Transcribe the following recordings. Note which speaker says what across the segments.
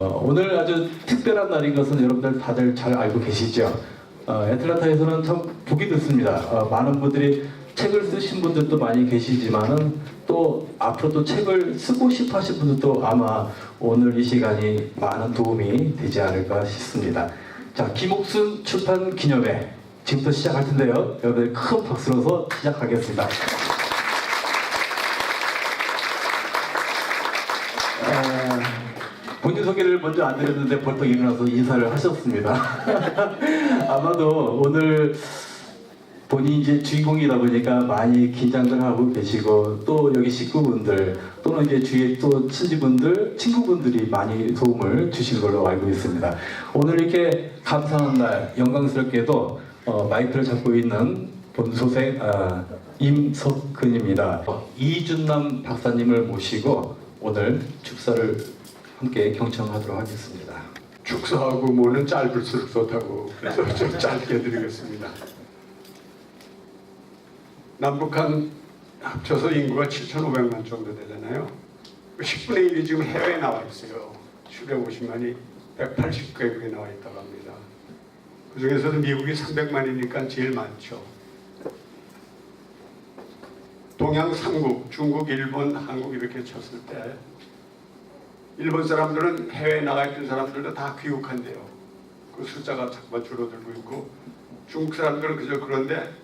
Speaker 1: 오늘 아주 특별한 날인 것은 여러분들 다들 잘 알고 계시죠? 애틀란타에서는 참 보기 드습니다. 많은 분들이 책을 쓰신 분들도 많이 계시지만은 또 앞으로도 책을 쓰고 싶어 하신 분들도 아마 오늘 이 시간이 많은 도움이 되지 않을까 싶습니다. 자, 김옥순 출판 기념회 지금부터 시작할 텐데요. 여러분들 큰 박수로서 시작하겠습니다. 본인 소개를 먼저 안 드렸는데 벌떡 일어나서 인사를 하셨습니다. 아마도 오늘 본인이 이제 주인공이다 보니까 많이 긴장들 하고 계시고 또 여기 식구분들 또는 이제 주위에 또 친지분들, 친구분들이 많이 도움을 주신 걸로 알고 있습니다. 오늘 이렇게 감사한 날 영광스럽게도 마이크를 잡고 있는 본소생 임석근입니다. 이준남 박사님을 모시고 오늘 축사를 함께 경청하도록 하겠습니다.
Speaker 2: 축사하고 뭐는 짧을수록 좋다고 그래서 좀 짧게 드리겠습니다. 남북한 합쳐서 인구가 7,500만 정도 되잖아요. 10분의 1이 지금 해외에 나와 있어요. 750만이 180개국에 나와 있다고 합니다. 그 중에서도 미국이 300만이니까 제일 많죠. 동양 3국, 중국, 일본, 한국 이렇게 쳤을 때 일본 사람들은 해외에 나가 있던 사람들도 다 귀국한대요. 그 숫자가 자꾸만 줄어들고 있고 중국 사람들은 그저 그런데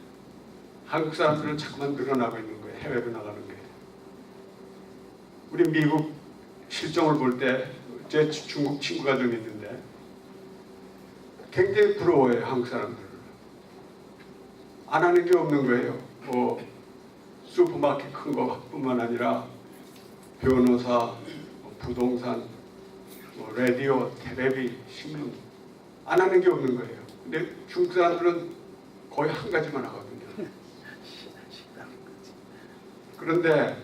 Speaker 2: 한국 사람들은 자꾸만 늘어나고 있는 거예요. 해외로 나가는 게. 우리 미국 실정을 볼 때 제 중국 친구가 좀 있는데 굉장히 부러워해요. 한국 사람들을. 안 하는 게 없는 거예요. 뭐 슈퍼마켓 큰 것뿐만 아니라 변호사, 부동산, 라디오, 텔레비, 신문 안 하는 게 없는 거예요. 근데 중국 사람들은 거의 한 가지만 하거든요. 그런데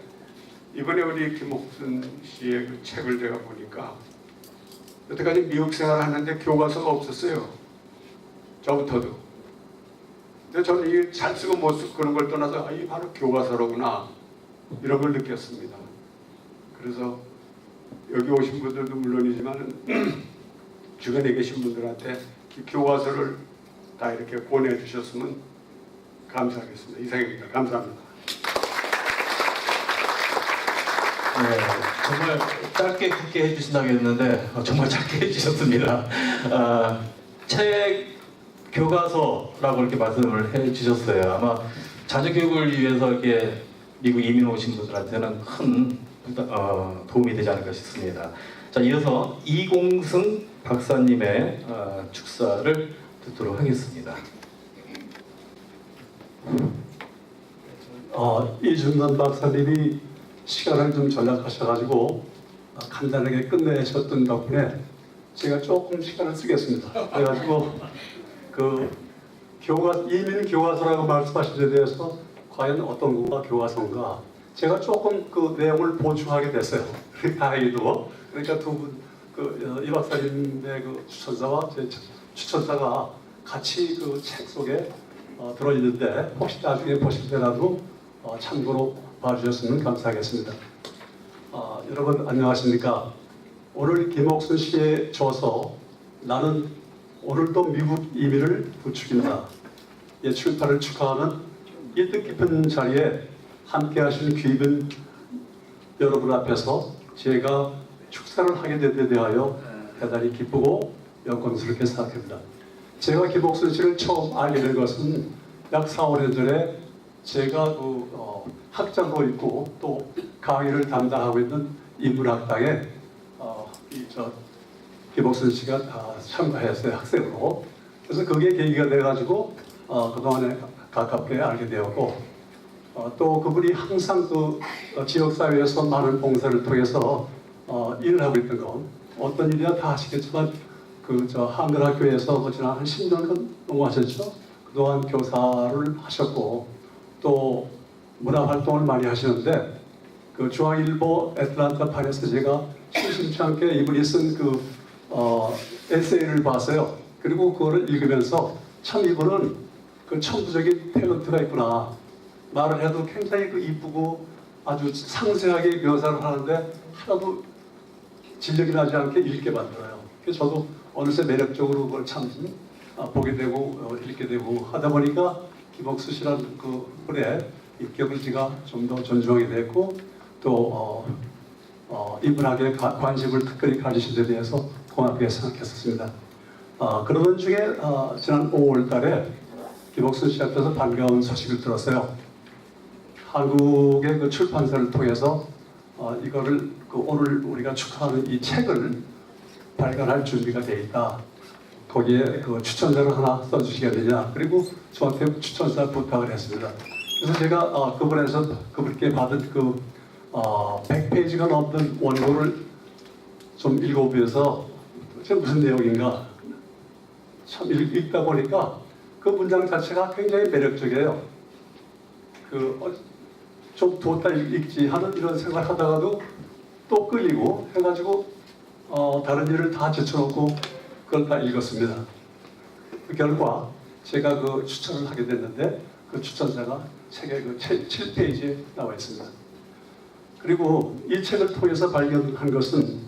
Speaker 2: 이번에 우리 김옥순 씨의 그 책을 제가 보니까 여태까지 미국 생활을 하는데 교과서가 없었어요. 저부터도. 근데 저는 이게 잘 쓰고 못 쓰고 그런 걸 떠나서 이게 바로 교과서로구나 이런 걸 느꼈습니다. 그래서 여기 오신 분들도 물론이지만 주변에 계신 분들한테 이 교과서를 다 이렇게 보내주셨으면 감사하겠습니다. 이상입니다. 감사합니다.
Speaker 1: 네, 정말 짧게 굵게 해주신다고 했는데 정말 짧게 해주셨습니다. 책 교과서라고 이렇게 말씀을 해주셨어요. 아마 자녀교육을 위해서 이렇게 미국 이민 오신 분들한테는 큰 도움이 되지 않을까 싶습니다. 자, 이어서 이공승 박사님의 축사를 듣도록 하겠습니다.
Speaker 3: 이준남 박사님이 시간을 좀 절약하셔가지고 간단하게 끝내셨던 덕분에 제가 조금 시간을 쓰겠습니다. 그래가지고 그 이민 교과서라고 말씀하신 데 대해서 과연 어떤 거가 교과서인가 제가 조금 그 내용을 보충하게 됐어요. 다행히도. 그러니까 두 분, 이 박사님의 그 추천사와 제 추천사가 같이 그 책 속에 들어있는데 혹시 나중에 보실 때라도 참고로 봐주셨으면 감사하겠습니다. 여러분 안녕하십니까? 오늘 김옥순 씨의 저서 나는 오늘도 미국 이민을 부추긴다. 출판을 축하하는 이 뜻깊은 자리에 함께 하신 귀빈 여러분 앞에서 제가 축사를 하게 된 데 대하여 대단히 기쁘고 영광스럽게 생각합니다. 제가 김옥순 씨를 처음 알게 된 것은 약 4, 5년 전에 제가 학장으로 있고 또 강의를 담당하고 있는 인문학당에 김옥순 씨가 참가했어요. 학생으로. 그래서 그게 계기가 돼가지고 그동안에 가깝게 알게 되었고 또 그분이 항상 그 지역사회에서 많은 봉사를 통해서 일을 하고 있던 건 어떤 일이나 다 아시겠지만 한글학교에서 지난 한 10년 넘게 하셨죠. 그동안 교사를 하셨고 또 문화활동을 많이 하시는데 그 중앙일보 애틀란타판에서 제가 심심치 않게 이분이 쓴 그 에세이를 봤어요. 그리고 그거를 읽으면서 참 이분은 그 천부적인 탤런트가 있구나. 말을 해도 굉장히 그 이쁘고 아주 상세하게 묘사를 하는데 하나도 진력이 나지 않게 읽게 만들어요. 그래서 저도 어느새 매력적으로 그걸 참 보게 되고 읽게 되고 하다 보니까 김옥수 씨라는 그 분의 인격을 제가 좀 더 존중하게 됐고 또 이분에게 관심을 특별히 가지신 데 대해서 고맙게 생각했었습니다. 그러던 중에 지난 5월 달에 김옥순 씨 앞에서 반가운 소식을 들었어요. 한국의 그 출판사를 통해서 이거를 오늘 우리가 축하하는 이 책을 발간할 준비가 돼 있다. 거기에 그 추천사를 하나 써주시겠느냐. 그리고 저한테 추천사 부탁을 했습니다. 그래서 제가 그분께 받은 100페이지가 넘는 원고를 좀 읽어보면서 무슨 내용인가 참 읽다 보니까 그 문장 자체가 굉장히 매력적이에요. 좀 뒀다 읽지 하는 이런 생각을 하다가도 또 끌리고 해가지고 다른 일을 다 제쳐놓고 그걸 다 읽었습니다. 그 결과 제가 그 추천을 하게 됐는데 그 추천사가 책의 그 7페이지에 나와 있습니다. 그리고 이 책을 통해서 발견한 것은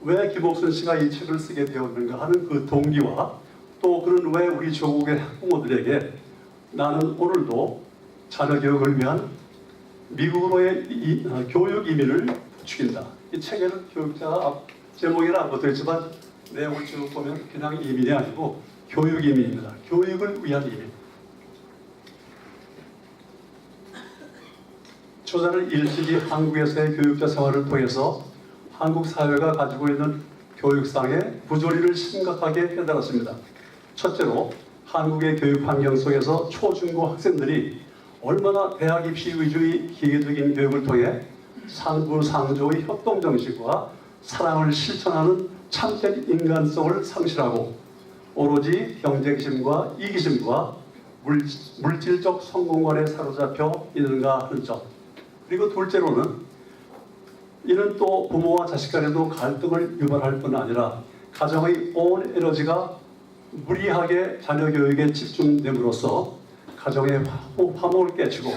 Speaker 3: 왜 김옥순 씨가 이 책을 쓰게 되었는가 하는 그 동기와 또 그는 왜 우리 조국의 학부모들에게 나는 오늘도 자녀 교육을 위한 미국으로의 교육 이민을 부추긴다. 이 책에는 교육자가 제목에는 안 붙어있지만 내용을 쭉 보면 그냥 이민이 아니고 교육 이민입니다. 교육을 위한 이민. 저자는 일찍이 한국에서의 교육자 생활을 통해서 한국 사회가 가지고 있는 교육상의 부조리를 심각하게 깨달았습니다. 첫째로 한국의 교육 환경 속에서 초중고 학생들이 얼마나 대학 입시 위주의 기계적인 교육을 통해 상부상조의 협동정신과 사랑을 실천하는 참된 인간성을 상실하고 오로지 경쟁심과 이기심과 물질적 성공관에 사로잡혀 있는가 하는 점. 그리고 둘째로는 이는 또 부모와 자식 간에도 갈등을 유발할 뿐 아니라 가정의 온 에너지가 무리하게 자녀 교육에 집중됨으로써 가정의 화목을 깨치고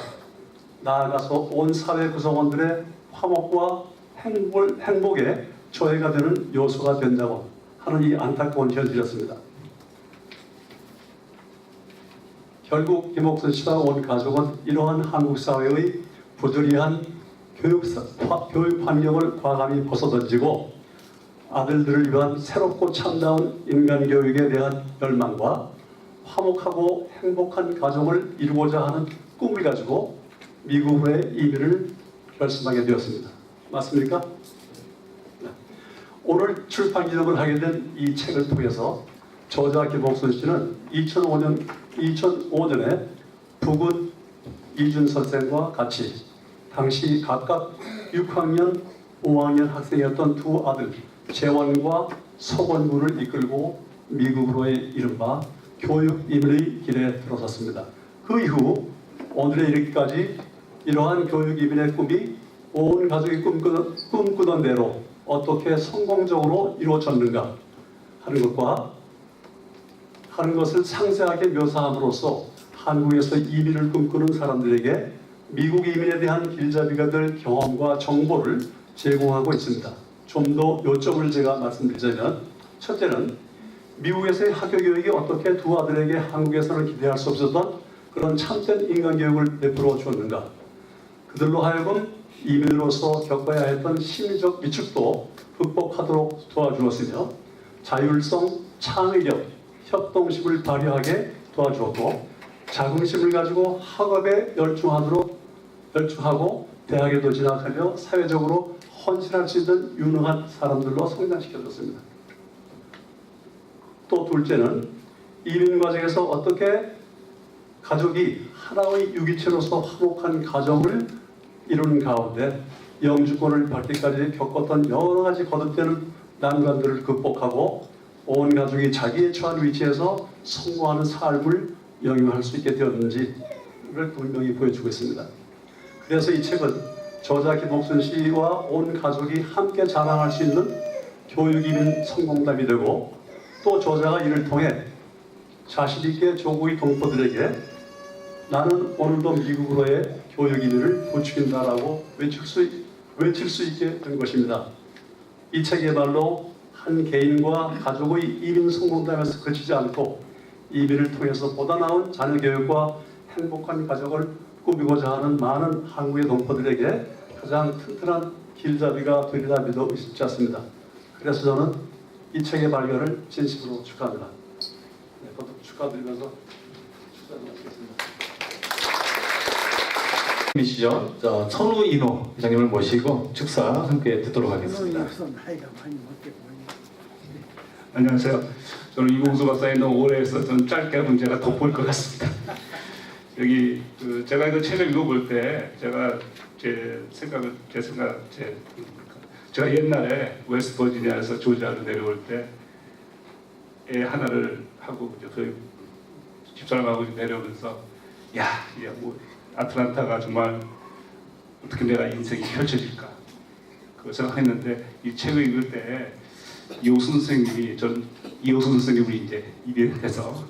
Speaker 3: 나아가서 온 사회 구성원들의 화목과 행복에 조해가 되는 요소가 된다고 하는 이 안타까운 현실이었습니다. 결국 김옥순 씨와 온 가족은 이러한 한국 사회의 부조리한 교육 환경을 과감히 벗어던지고 아들들을 위한 새롭고 참다운 인간교육에 대한 열망과 화목하고 행복한 가정을 이루고자 하는 꿈을 가지고 미국으로의 이민을 결심하게 되었습니다. 맞습니까? 네. 오늘 출판 기념을 하게 된 이 책을 통해서 저자 김옥순 씨는 2005년에 북은 이준 선생과 같이 당시 각각 6학년, 5학년 학생이었던 두 아들 재원과 서원구를 이끌고 미국으로의 이른바 교육 이민의 길에 들어섰습니다. 그 이후 오늘에 이르기까지 이러한 교육 이민의 꿈이 온 가족이 꿈꾸던 대로 어떻게 성공적으로 이루어졌는가 하는 것을 상세하게 묘사함으로써 한국에서 이민을 꿈꾸는 사람들에게 미국 이민에 대한 길잡이가 될 경험과 정보를 제공하고 있습니다. 좀 더 요점을 제가 말씀드리자면 첫째는 미국에서의 학교 교육이 어떻게 두 아들에게 한국에서는 기대할 수 없었던 그런 참된 인간교육을 베풀어 주었는가. 그들로 하여금 이민으로서 겪어야 했던 심리적 위축도 극복하도록 도와주었으며 자율성, 창의력, 협동심을 발휘하게 도와주었고 자긍심을 가지고 학업에 열중하고 대학에도 진학하며 사회적으로 헌신할 수 있는 유능한 사람들로 성장시켜줬습니다. 또 둘째는 이민 과정에서 어떻게 가족이 하나의 유기체로서 화목한 가정을 이루는 가운데 영주권을 받기까지 겪었던 여러 가지 거듭되는 난관들을 극복하고 온 가족이 자기에 처한 위치에서 성공하는 삶을 영위할 수 있게 되었는지를 분명히 보여주고 있습니다. 그래서 이 책은 저자 김옥순 씨와 온 가족이 함께 자랑할 수 있는 교육이민 성공담이 되고 또 저자가 이를 통해 자신있게 조국의 동포들에게 나는 오늘도 미국으로의 교육이민을 부추긴다라고 외칠 수 있게 된 것입니다. 이 책이야말로 한 개인과 가족의 이민 성공담에서 그치지 않고 이민을 통해서 보다 나은 자녀 교육과 행복한 가족을 꾸미고자 하는 많은 한국의 동포들에게 가장 튼튼한 길잡이가 되리라 믿어 의심치 않습니다. 그래서 저는 이 책의 발견을 진심으로 축하합니다. 네, 거듭 축하드리면서 축사를 마치겠습니다.
Speaker 1: 이시죠. 천우인호 회장님을 모시고 축사 함께 듣도록 하겠습니다.
Speaker 4: 안녕하세요. 저는 이공수 박사님 너무 오래 해서 좀 짧게 하면 제가 돋보일 것 같습니다. 여기 제가 이거 책을 읽어볼 때 제가 제가 옛날에 웨스트 버지니아에서 조지아로 내려올 때 애 하나를 하고 저희 집사람하고 내려오면서 뭐 아틀란타가 정말 어떻게 내가 인생이 펼쳐질까 그걸 생각했는데 이 책을 읽을 때 이호순 선생님이 전 이호순 선생님을 이제 입양해서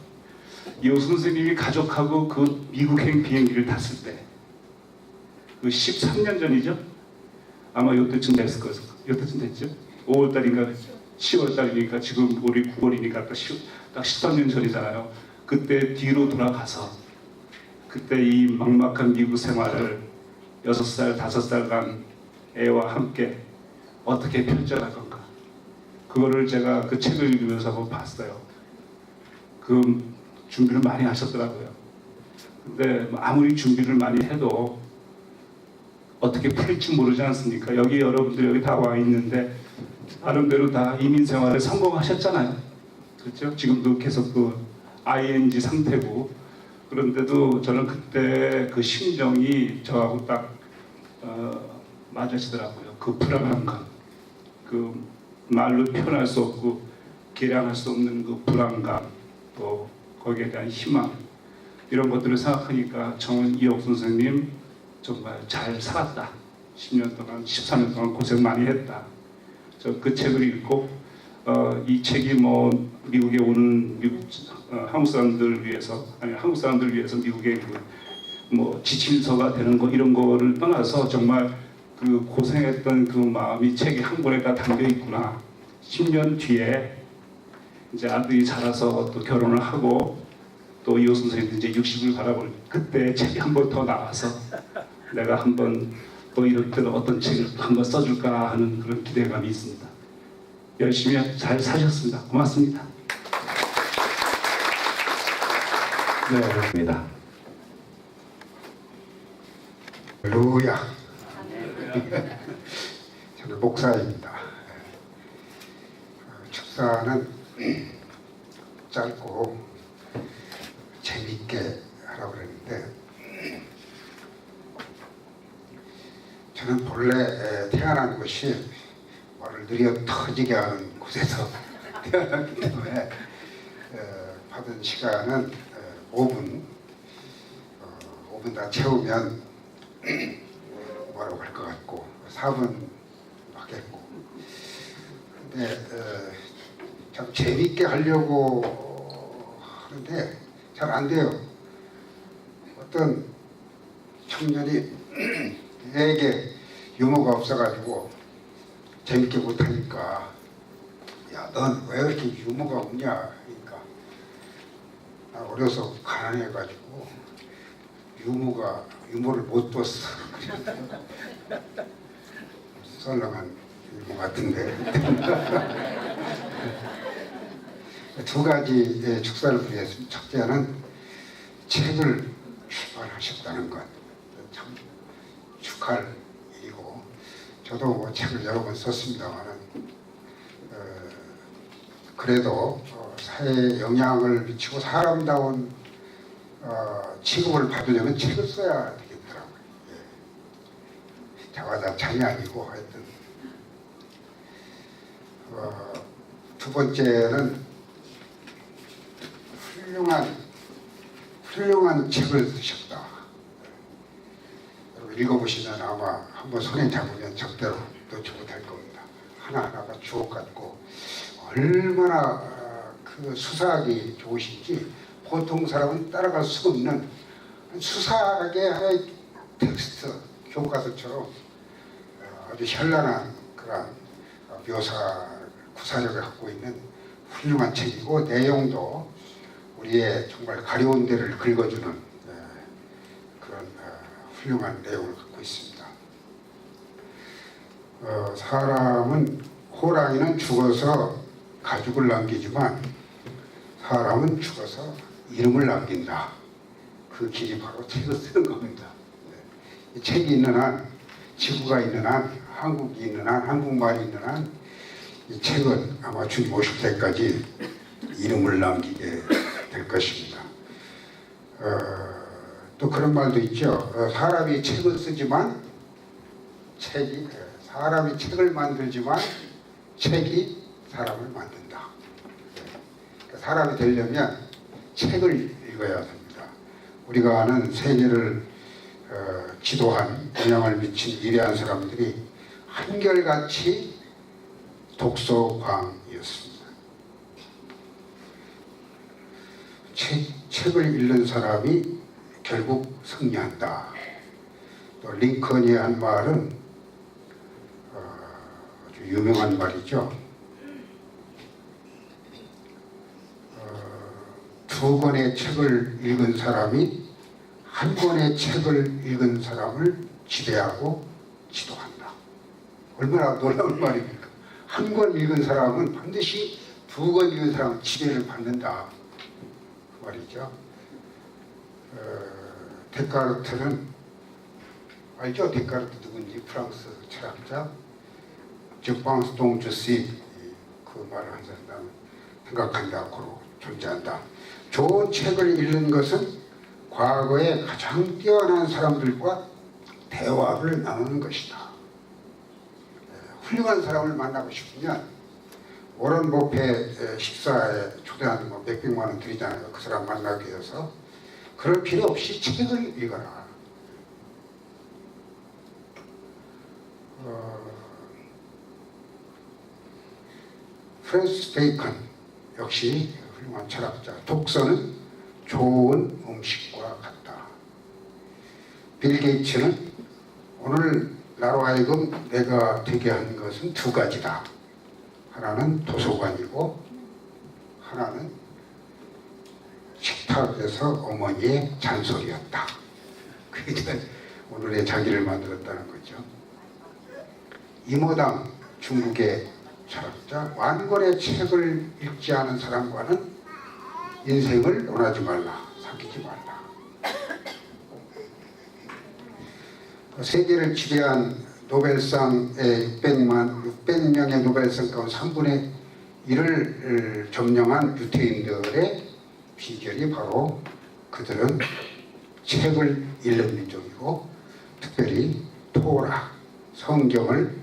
Speaker 4: 이호순 선생님이 가족하고 그 미국행 비행기를 탔을 때 그 13년 전이죠. 아마 요때쯤 됐을 거예요. 요때쯤 됐죠. 5월달인가 10월달이니까 지금 우리 9월이니까 딱 13년 전이잖아요. 그때 뒤로 돌아가서 그때 이 막막한 미국 생활을 6살, 5살간 애와 함께 어떻게 펼쳐갈 건가. 그거를 제가 그 책을 읽으면서 한번 봤어요. 그 준비를 많이 하셨더라고요. 근데 아무리 준비를 많이 해도 어떻게 풀릴지 모르지 않습니까? 여기 여러분들 여기 다 와 있는데 나름대로 다 이민 생활에 성공하셨잖아요. 그렇죠? 지금도 계속 그 ING 상태고 그런데도 저는 그때 그 심정이 저하고 딱 맞으시더라고요. 그 불안감, 그 말로 표현할 수 없고 계량할 수 없는 그 불안감, 또 거기에 대한 희망 이런 것들을 생각하니까 저는 이옥순 선생님 정말 잘 살았다. 10년 동안, 13년 동안 고생 많이 했다. 저 그 책을 읽고 이 책이 뭐 미국에 오는 한국 사람들 위해서 한국 사람들 위해서 미국에 뭐 지침서가 되는 거 이런 거를 떠나서 정말 그 고생했던 그 마음이 책이 한 권에 다 담겨 있구나. 10년 뒤에 이제 아들이 자라서 또 결혼을 하고 또 이호순 선생님도 이제 60을 바라볼 그때 책이 한 번 더 나와서 내가 한번 또 이럴 때는 어떤 책을 한번 써줄까 하는 그런 기대감이 있습니다. 열심히 잘 사셨습니다. 고맙습니다.
Speaker 1: 네, 그렇습니다.
Speaker 5: 할렐루야. 저는 목사입니다. 축사는 짧고 재밌게 하라고 그랬는데 저는 본래 태어난 곳이 말을 느려 터지게 하는 곳에서 태어났기 때문에 받은 시간은 5분 다 채우면 뭐라고 할 것 같고 4분 하겠고 근데 참 재밌게 하려고 하는데 잘 안 돼요. 어떤 청년이 애에게 유머가 없어가지고 재밌게 못하니까 야, 넌 왜 이렇게 유머가 없냐 그러니까 나 어려서 가난해가지고 유머를 못 뒀어. 썰렁한 유머 같은데 두 가지 축사를 드리겠습니다. 첫째는 책을 출판하셨다는 것 참 축하할 일이고 저도 뭐 책을 여러 번 썼습니다만은 그래도 사회에 영향을 미치고 사람다운 취급을 받으려면 책을 써야 되겠더라고요. 예. 자화자찬이 아니고 하여튼 두 번째는 훌륭한 책을 쓰셨다. 여러분 읽어보시면 아마 한번 손에 잡으면 절대로 놓지 못할 겁니다. 하나하나가 주옥 같고 얼마나 그 수사하기 좋으신지 보통 사람은 따라갈 수 없는 수사하게 하나의 텍스트 교과서처럼 아주 현란한 그런 묘사 구사력을 갖고 있는 훌륭한 책이고 내용도 우리의 정말 가려운 데를 긁어주는 그런 훌륭한 내용을 갖고 있습니다. 사람은 호랑이는 죽어서 가죽을 남기지만 사람은 죽어서 이름을 남긴다. 그 길이 바로 책을 쓰는 겁니다. 이 책이 있는 한, 지구가 있는 한, 한국이 있는 한, 한국말이 있는 한, 이 책은 아마 주님 오실 때까지 이름을 남기게 될 것입니다. 또 그런 말도 있죠. 사람이 책을 쓰지만 사람이 책을 만들지만 책이 사람을 만든다. 사람이 되려면 책을 읽어야 됩니다. 우리가 아는 세계를 지도한 영향을 미친 위대한 사람들이 한결같이 독서광이었습니다. 책을 읽는 사람이 결국 승리한다. 또 링컨이 한 말은 아주 유명한 말이죠. 두 권의 책을 읽은 사람이 한 권의 책을 읽은 사람을 지배하고 지도한다. 얼마나 놀라운 말입니까? 한 권 읽은 사람은 반드시 두 권 읽은 사람은 지배를 받는다. 그 말이죠. 데카르트는 알죠? 데카르트 누군지 프랑스 철학자. Je pense donc je sais. 그 말을 한 사람 생각한다. 고로 존재한다. 좋은 책을 읽는 것은 과거에 가장 뛰어난 사람들과 대화를 나누는 것이다. 훌륭한 사람을 만나고 싶으면 워런 버핏 식사에 초대하는 거 몇백만 원 드리잖아요. 그 사람 만나기 위해서. 그럴 필요 없이 책을 읽어라. 프랜시스 베이컨 역시 훌륭한 철학자. 독서는 좋은 음식과 같다. 빌 게이츠는 오늘 나로 하여금 내가 되게 한 것은 두 가지다. 하나는 도서관이고 하나는 식탁에서 어머니의 잔소리였다. 그게 오늘의 자기를 만들었다는 거죠. 이모당 중국의 철학자. 만권의 책을 읽지 않은 사람과는 인생을 논하지 말라. 사귀지 말라. 세계를 지배한 노벨상의 600명의 노벨상 가운데 3분의 1을 점령한 유태인들의 비결이 바로 그들은 책을 읽는 민족이고 특별히 토라, 성경을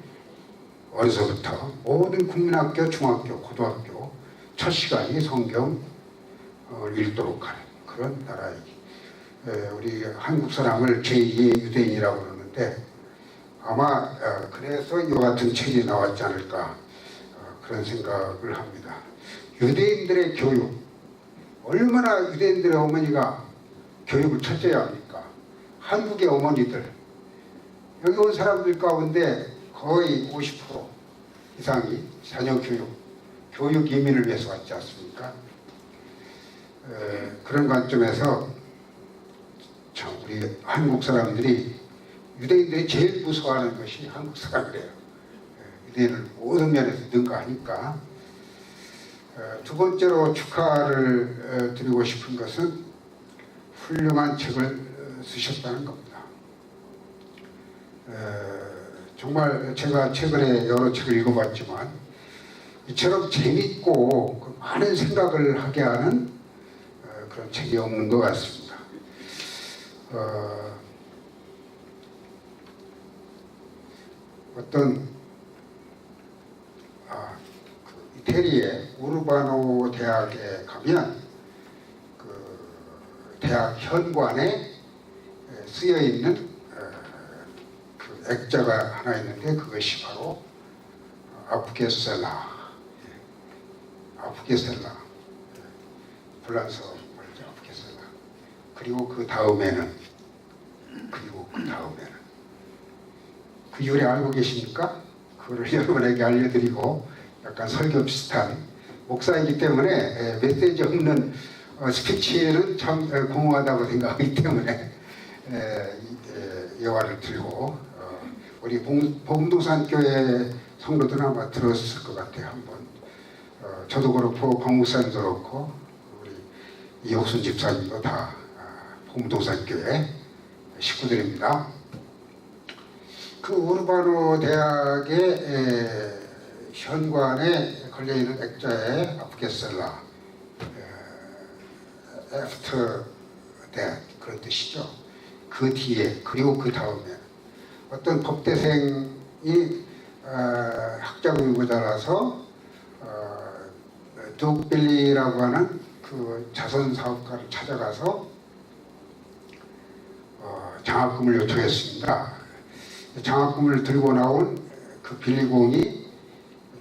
Speaker 5: 어려서부터 모든 국민학교, 중학교, 고등학교 첫 시간이 성경 읽도록 하는 그런 나라이기. 우리 한국 사람을 제2의 유대인이라고 그러는데 아마 그래서 이와 같은 책이 나왔지 않을까 그런 생각을 합니다. 유대인들의 교육, 얼마나 유대인들의 어머니가 교육을 찾아야 합니까? 한국의 어머니들, 여기 온 사람들 가운데 거의 50% 이상이 자녀 교육 이민을 위해서 왔지 않습니까? 그런 관점에서 참 우리 한국 사람들이 유대인들이 제일 무서워하는 것이 한국 사람이래요. 유대인을 모든 면에서 능가하니까. 두 번째로 축하를 드리고 싶은 것은 훌륭한 책을 쓰셨다는 겁니다. 정말 제가 최근에 여러 책을 읽어봤지만 이처럼 재밌고 많은 생각을 하게 하는 그런 책이 없는 것 같습니다. 어떤 그 이태리의 우르바노 대학에 가면 그 대학 현관에 쓰여 있는 그 액자가 하나 있는데 그것이 바로 아프게셀라, 불란서 말이죠. 아프게셀라. 그리고 그 다음에는 그 이유를 알고 계십니까? 그 그거를 여러분에게 알려드리고 약간 설교 비슷한 목사이기 때문에 메시지 없는 스피치는 참 공허하다고 생각하기 때문에 여화를 들고 우리 봉도산 교회 성도들은 아마 들었을 것 같아요. 한번 저도 그렇고 박 목사님도 그렇고 우리 이옥순 집사님도 다 봉도산 교회 식구들입니다. 그 우르바노 대학의 현관에 걸려있는 액자에 아프게셀라 after that 그런 뜻이죠. 그 뒤에 그리고 그 다음에 어떤 법대생이 학자금고자라서 둑빌리라고 하는 그 자선 사업가를 찾아가서 장학금을 요청했습니다. 장학금을 들고 나온 그 빌리공이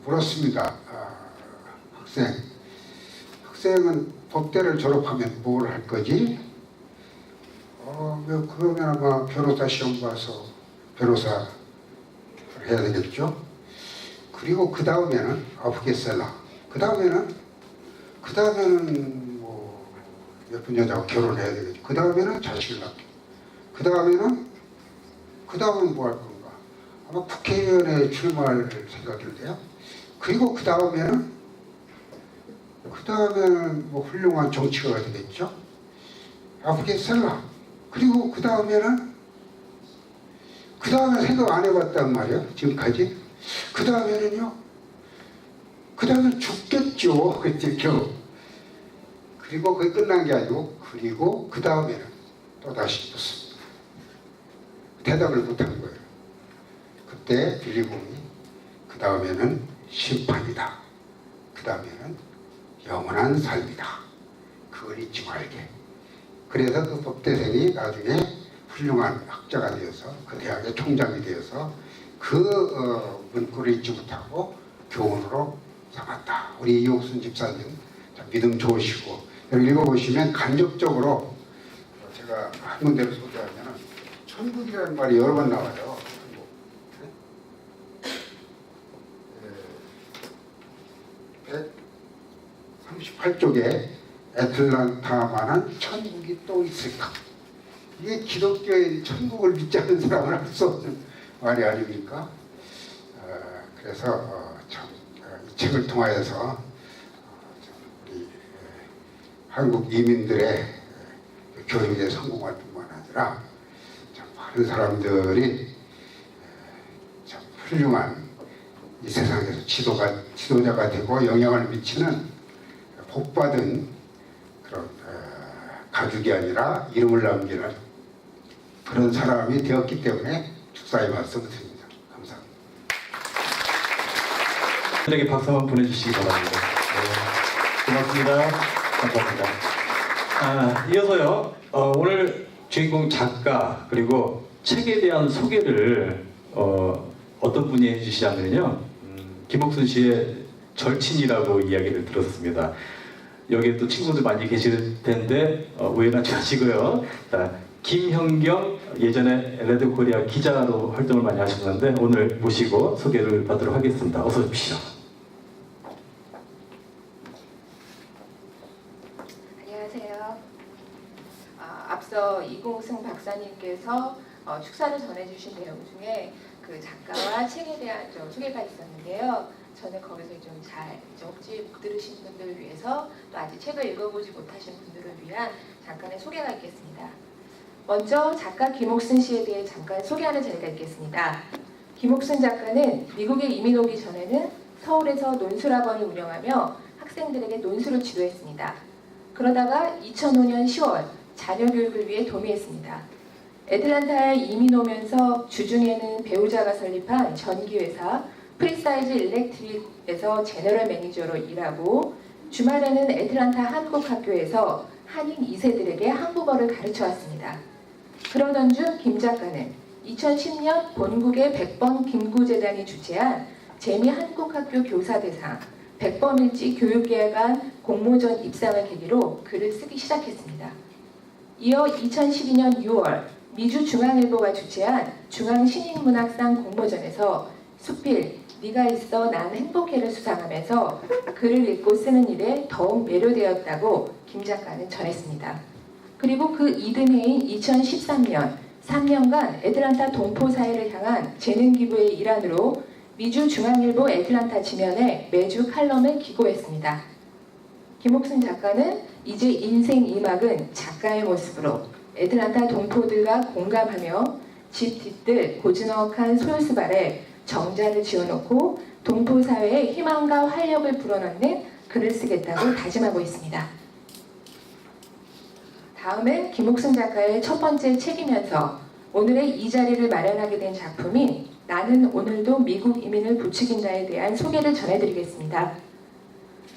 Speaker 5: 물었습니다. 학생은 법대를 졸업하면 뭘 할 거지? 그러면 아마 변호사 시험 봐서 변호사 해야 되겠죠. 그리고 그 다음에는 아프게셀라. 그 다음에는 뭐 예쁜 여자와 결혼해야 되겠죠. 그 다음에는 자식을 낳게. 그 다음에는 뭐 할 건가? 아마 국회의원에 출마할 생각인데요. 그리고 그 다음에는 뭐 훌륭한 정치가가 되겠죠. 아프게셀라. 그리고 그 다음에는 생각 안 해봤단 말이에요. 지금까지. 그 다음에는 죽겠죠. 그랬죠. 그리고 그게 끝난 게 아니고 그리고 그 다음에는 또 다시 묻습니다. 대답을 못한 거예요. 그때 빌리공이 그 다음에는 심판이다. 그 다음에는 영원한 삶이다. 그걸 잊지 말게. 그래서 그 법대생이 나중에 훌륭한 학자가 되어서 그 대학의 총장이 되어서 그 문구를 잊지 못하고 교훈으로 삼았다. 우리 이옥순 집사님 믿음 좋으시고 여기 읽어보시면 간접적으로 제가 한 군데를 소개하면 천국이라는 말이 여러 번 나와요. 138쪽에 애틀란타만한 천국이 또 있을까? 이게 기독교의 천국을 믿지 않는 사람은 할 수 없는 말이 아닙니까? 그래서 이 책을 통하여서 우리 한국 이민들의 교육에 성공할 뿐만 아니라 참 많은 사람들이 참 훌륭한 이 세상에서 지도자가 되고 영향을 미치는 복받은 그런 가죽이 아니라 이름을 남기는 그런 사람이 되었기 때문에 축사의 말씀을 드립니다. 감사합니다.
Speaker 1: 에게 박수 한번 보내주시기 바랍니다. 네, 고맙습니다. 감사합니다. 이어서요. 오늘 주인공 작가 그리고 책에 대한 소개를 어떤 분이 해주시냐면요. 김옥순 씨의 절친이라고 이야기를 들었습니다. 여기에 또 친구들 많이 계실 텐데 오해하지 마시고요. 김현경 예전에 레드코리아 기자로 활동을 많이 하셨는데 오늘 모시고 소개를 받도록 하겠습니다. 어서 오십시오.
Speaker 6: 안녕하세요. 앞서 이공승 박사님께서 축사를 전해주신 내용 중에 그 작가와 책에 대한 소개가 있었는데요. 저는 거기서 좀 잘 혹시 못 들으신 분들을 위해서 또 아직 책을 읽어보지 못하신 분들을 위한 잠깐의 소개가 있겠습니다. 먼저 작가 김옥순 씨에 대해 잠깐 소개하는 자리가 있겠습니다. 김옥순 작가는 미국에 이민 오기 전에는 서울에서 논술학원을 운영하며 학생들에게 논술을 지도했습니다. 그러다가 2005년 10월 자녀 교육을 위해 도미했습니다. 애틀란타에 이민 오면서 주중에는 배우자가 설립한 전기회사 프리사이즈 일렉트릭에서 제너럴 매니저로 일하고 주말에는 애틀란타 한국학교에서 한인 2세들에게 한국어를 가르쳐 왔습니다. 그러던 중 김 작가는 2010년 본국의 백범 김구재단이 주최한 재미 한국학교 교사대상 백범일지 교육계획안 공모전 입상을 계기로 글을 쓰기 시작했습니다. 이어 2012년 6월 미주중앙일보가 주최한 중앙신인문학상 공모전에서 수필 네가 있어 난 행복해를 수상하면서 글을 읽고 쓰는 일에 더욱 매료되었다고 김 작가는 전했습니다. 그리고 그 이듬해인 2013년 3년간 애틀란타 동포 사회를 향한 재능 기부의 일환으로 미주 중앙일보 애틀란타 지면에 매주 칼럼을 기고했습니다. 김옥순 작가는 이제 인생 2막은 작가의 모습으로 애틀란타 동포들과 공감하며 집 뒤뜰 고즈넉한 소요수발에 정자를 지어놓고 동포 사회에 희망과 활력을 불어넣는 글을 쓰겠다고 다짐하고 있습니다. 다음은 김옥순 작가의 첫 번째 책이면서 오늘의 이 자리를 마련하게 된 작품인 나는 오늘도 미국 이민을 부추긴다에 대한 소개를 전해드리겠습니다.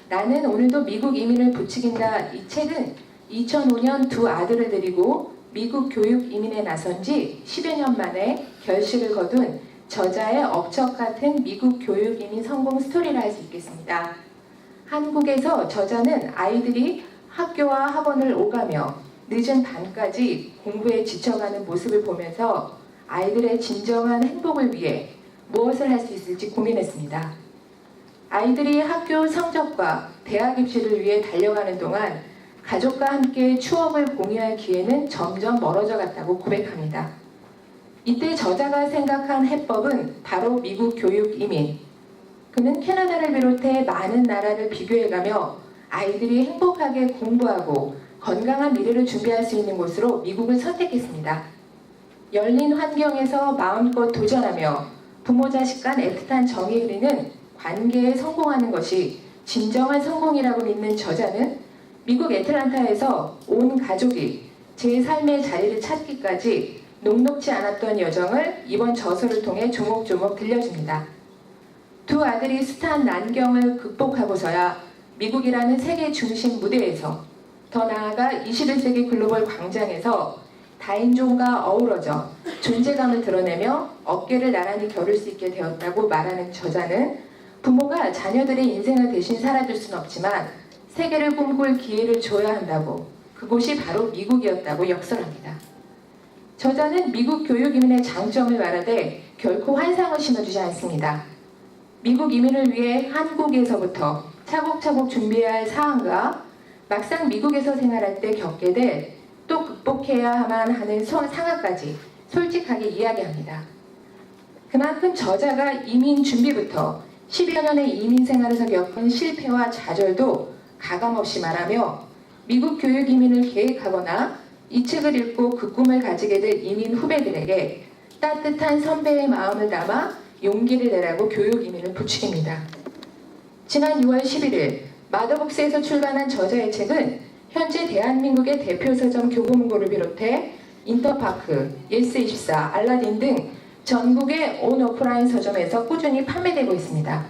Speaker 6: 나는 오늘도 미국 이민을 부추긴다. 이 책은 2005년 두 아들을 데리고 미국 교육 이민에 나선 지 10여 년 만에 결실을 거둔 저자의 억척 같은 미국 교육 이민 성공 스토리라 할 수 있겠습니다. 한국에서 저자는 아이들이 학교와 학원을 오가며 늦은 밤까지 공부에 지쳐가는 모습을 보면서 아이들의 진정한 행복을 위해 무엇을 할 수 있을지 고민했습니다. 아이들이 학교 성적과 대학 입시를 위해 달려가는 동안 가족과 함께 추억을 공유할 기회는 점점 멀어져 갔다고 고백합니다. 이때 저자가 생각한 해법은 바로 미국 교육 이민. 그는 캐나다를 비롯해 많은 나라를 비교해가며 아이들이 행복하게 공부하고 건강한 미래를 준비할 수 있는 곳으로 미국을 선택했습니다. 열린 환경에서 마음껏 도전하며 부모 자식 간 애틋한 정이 흐르는 관계에 성공하는 것이 진정한 성공이라고 믿는 저자는 미국 애틀란타에서 온 가족이 제 삶의 자리를 찾기까지 녹록지 않았던 여정을 이번 저서를 통해 조목조목 들려줍니다. 두 아들이 숱한 난경을 극복하고서야 미국이라는 세계 중심 무대에서 더 나아가 21세기 글로벌 광장에서 다인종과 어우러져 존재감을 드러내며 어깨를 나란히 겨룰 수 있게 되었다고 말하는 저자는 부모가 자녀들의 인생을 대신 살아줄 수는 없지만 세계를 꿈꿀 기회를 줘야 한다고, 그곳이 바로 미국이었다고 역설합니다. 저자는 미국 교육 이민의 장점을 말하되 결코 환상을 심어주지 않습니다. 미국 이민을 위해 한국에서부터 차곡차곡 준비해야 할 사항과 막상 미국에서 생활할 때 겪게 될 또 극복해야만 하는 상황까지 솔직하게 이야기합니다. 그만큼 저자가 이민 준비부터 10여 년의 이민 생활에서 겪은 실패와 좌절도 가감없이 말하며 미국 교육 이민을 계획하거나 이 책을 읽고 그 꿈을 가지게 될 이민 후배들에게 따뜻한 선배의 마음을 담아 용기를 내라고 교육 이민을 부추깁니다. 지난 6월 11일 마더북스에서 출간한 저자의 책은 현재 대한민국의 대표 서점 교보문고를 비롯해 인터파크, 예스24, 알라딘 등 전국의 온오프라인 서점에서 꾸준히 판매되고 있습니다.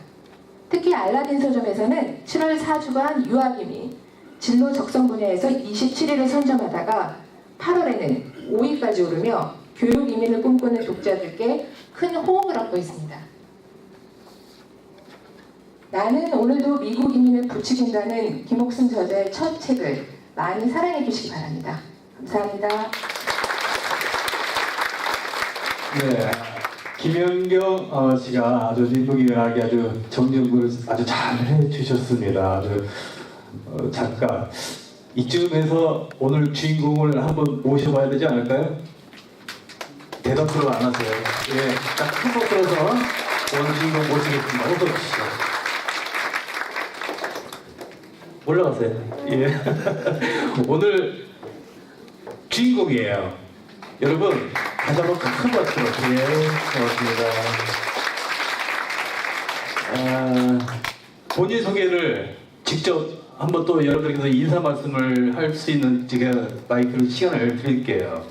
Speaker 6: 특히 알라딘 서점에서는 7월 4주간 유학이민, 진로 적성 분야에서 27위를 선점하다가 8월에는 5위까지 오르며 교육 이민을 꿈꾸는 독자들께 큰 호응을 얻고 있습니다. 나는 오늘도 미국 이민을 부추긴다는 김옥순 저자의 첫 책을 많이 사랑해 주시기 바랍니다. 감사합니다.
Speaker 1: 네, 김연경 씨가 아주 인문학에 아주 정리를 아주 잘 해주셨습니다. 아주 작가. 이쯤에서 오늘 주인공을 한번 모셔봐야 되지 않을까요? 대답을 안 하세요. 예, 딱 큰 거 들어서 오늘 주인공 모시겠습니다. 어서 오십시오. 올라가세요. 예. 오늘 주인공이에요. 여러분, 다시 한번 큰 박수. 예, 고맙습니다. 본인 소개를 직접 한번 또 여러분께서 인사 말씀을 할 수 있는 제가 마이크로 시간을 드릴게요.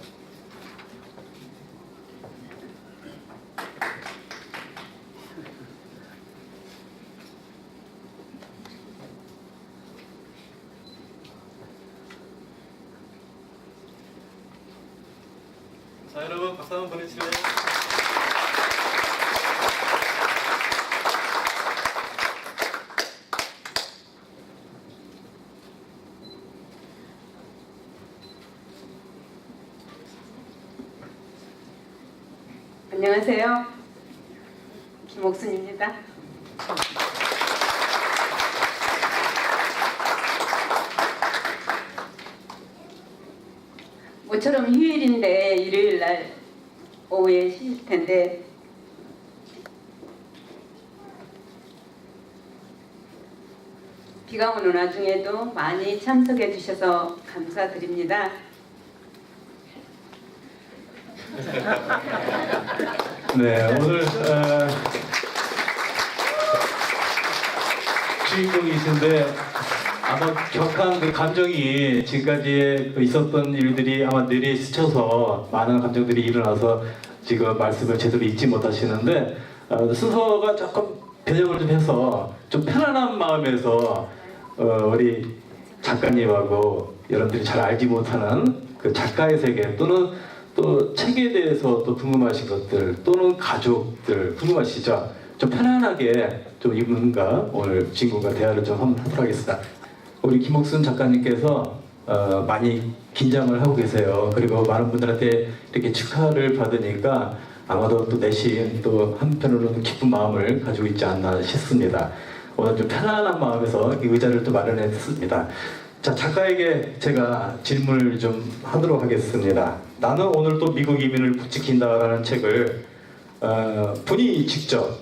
Speaker 7: 자, 여러분 박수 한번 보내주실래요?
Speaker 8: 안녕하세요.
Speaker 7: 김옥순입니다. 모처럼 휴일인데 일요일 날 오후에 쉬실 텐데 비가 오는 와중에도 많이 참석해 주셔서 감사드립니다.
Speaker 1: 네, 오늘 주인공이신데 아마 격한 그 감정이 지금까지 있었던 일들이 아마 뇌리에 스쳐서 많은 감정들이 일어나서 지금 말씀을 제대로 잊지 못하시는데 순서가 조금 변형을 좀 해서 좀 편안한 마음에서 우리 작가님하고 여러분들이 잘 알지 못하는 그 작가의 세계 또는 또 책에 대해서 또 궁금하신 것들 또는 가족들 궁금하시죠? 좀 편안하게 좀 이분과 오늘 주인공과 대화를 좀 한번 하도록 하겠습니다. 우리 김옥순 작가님께서 많이 긴장을 하고 계세요. 그리고 많은 분들한테 이렇게 축하를 받으니까 아마도 또 내심 또 한편으로는 기쁜 마음을 가지고 있지 않나 싶습니다. 오늘 좀 편안한 마음에서 이 의자를 또 마련했습니다. 자, 작가에게 제가 질문을 좀 하도록 하겠습니다. 나는 오늘 또 미국 이민을 부추긴다라는 책을 본인이 직접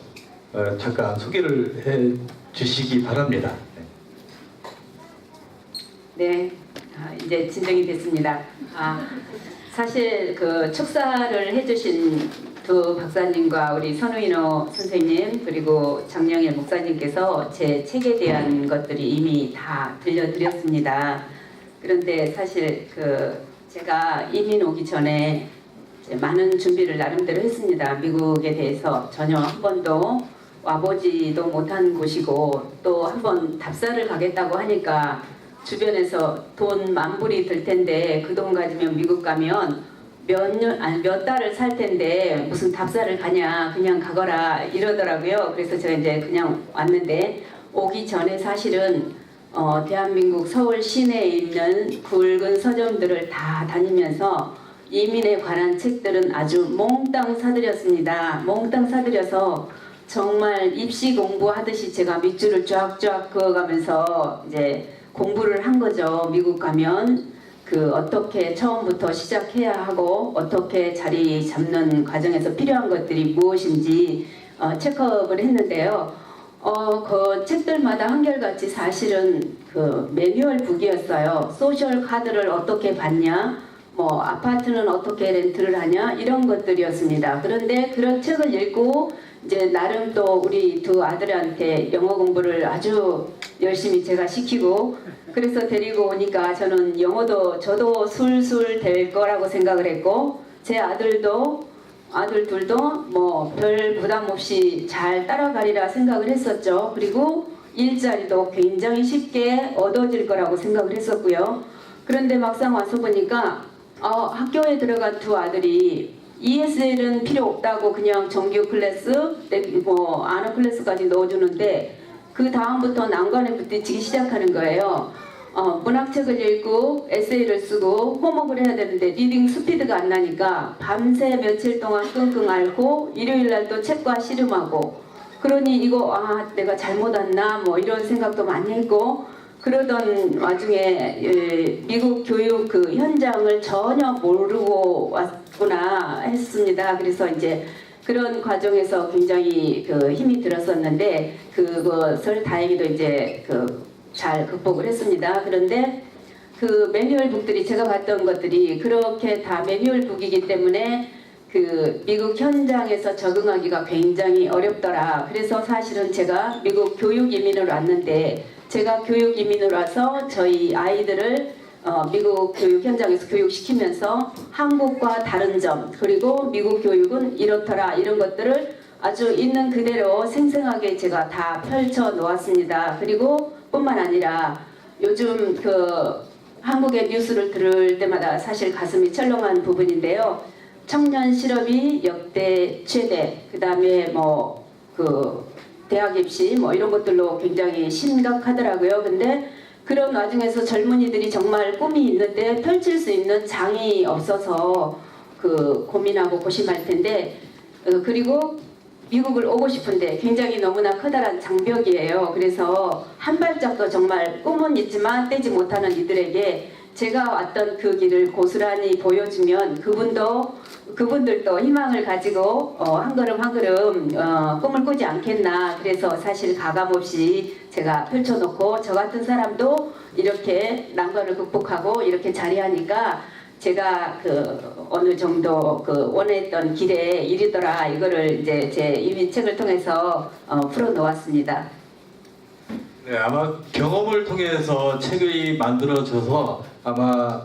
Speaker 1: 잠깐 소개를 해 주시기 바랍니다.
Speaker 7: 네, 이제 진정이 됐습니다. 사실 그 축사를 해주신 두 박사님과 우리 선우인호 선생님 그리고 장영일 목사님께서 제 책에 대한 것들이 이미 다 들려드렸습니다. 그런데 사실 그 제가 이민 오기 전에 이제 많은 준비를 나름대로 했습니다. 미국에 대해서 전혀 한 번도 와보지도 못한 곳이고 또 한 번 답사를 가겠다고 하니까 주변에서 돈 10,000불이 들 텐데 그 돈 가지면 미국 가면 몇 달을 살 텐데 무슨 답사를 가냐 그냥 가거라 이러더라고요. 그래서 제가 이제 그냥 왔는데 오기 전에 사실은 대한민국 서울 시내에 있는 굵은 서점들을 다 다니면서 이민에 관한 책들은 아주 몽땅 사들였습니다. 몽땅 사들여서 정말 입시 공부하듯이 제가 밑줄을 쫙쫙 그어가면서 이제 공부를 한 거죠. 미국 가면 그 어떻게 처음부터 시작해야 하고 어떻게 자리 잡는 과정에서 필요한 것들이 무엇인지 체크업을 했는데요. 그 책들마다 한결같이 사실은 그 매뉴얼 북이었어요. 소셜 카드를 어떻게 받냐, 뭐 아파트는 어떻게 렌트를 하냐 이런 것들이었습니다. 그런데 그런 책을 읽고 이제 나름 또 우리 두 아들한테 영어 공부를 아주 열심히 제가 시키고 그래서 데리고 오니까 저는 영어도 저도 술술 될 거라고 생각을 했고 제 아들 둘도 뭐 별 부담 없이 잘 따라가리라 생각을 했었죠. 그리고 일자리도 굉장히 쉽게 얻어질 거라고 생각을 했었고요. 그런데 막상 와서 보니까 학교에 들어간 두 아들이 ESL은 필요 없다고 그냥 정규 클래스, 뭐 아너 클래스까지 넣어주는데 그 다음부터 난관에 부딪히기 시작하는 거예요. 문학책을 읽고 에세이를 쓰고 홈워크를 해야 되는데 리딩 스피드가 안 나니까 밤새 며칠 동안 끙끙 앓고 일요일 날도 책과 씨름하고 그러니 이거 내가 잘못 왔나 뭐 이런 생각도 많이 했고 그러던 와중에 미국 교육 그 현장을 전혀 모르고 왔구나 했습니다. 그래서 이제 그런 과정에서 굉장히 그 힘이 들었었는데 그것을 다행히도 이제 잘 극복을 했습니다. 그런데 그 매뉴얼 북들이 제가 봤던 것들이 그렇게 다 매뉴얼 북이기 때문에 그 미국 현장에서 적응하기가 굉장히 어렵더라. 그래서 사실은 제가 미국 교육 이민을 왔는데 제가 교육 이민을 와서 저희 아이들을 미국 교육 현장에서 교육시키면서 한국과 다른 점 그리고 미국 교육은 이렇더라 이런 것들을 아주 있는 그대로 생생하게 제가 다 펼쳐 놓았습니다. 그리고 뿐만 아니라 요즘 그 한국의 뉴스를 들을 때마다 사실 가슴이 철렁한 부분인데요. 청년 실업이 역대 최대, 그 다음에 뭐 그 대학 입시 뭐 이런 것들로 굉장히 심각하더라고요. 근데 그런 와중에서 젊은이들이 정말 꿈이 있는데 펼칠 수 있는 장이 없어서 그 고민하고 고심할 텐데 그리고 미국을 오고 싶은데 굉장히 너무나 커다란 장벽이에요. 그래서 한 발짝도 정말 꿈은 있지만 떼지 못하는 이들에게 제가 왔던 그 길을 고스란히 보여주면 그분들도 희망을 가지고 한 걸음 한 걸음 꿈을 꾸지 않겠나. 그래서 사실 가감없이 제가 펼쳐놓고 저 같은 사람도 이렇게 난관을 극복하고 이렇게 자리하니까 제가 어느 정도 원했던 길에 이르더라. 이거를 이제 제 이민책을 통해서 풀어놓았습니다.
Speaker 1: 네, 아마 경험을 통해서 책이 만들어져서 아마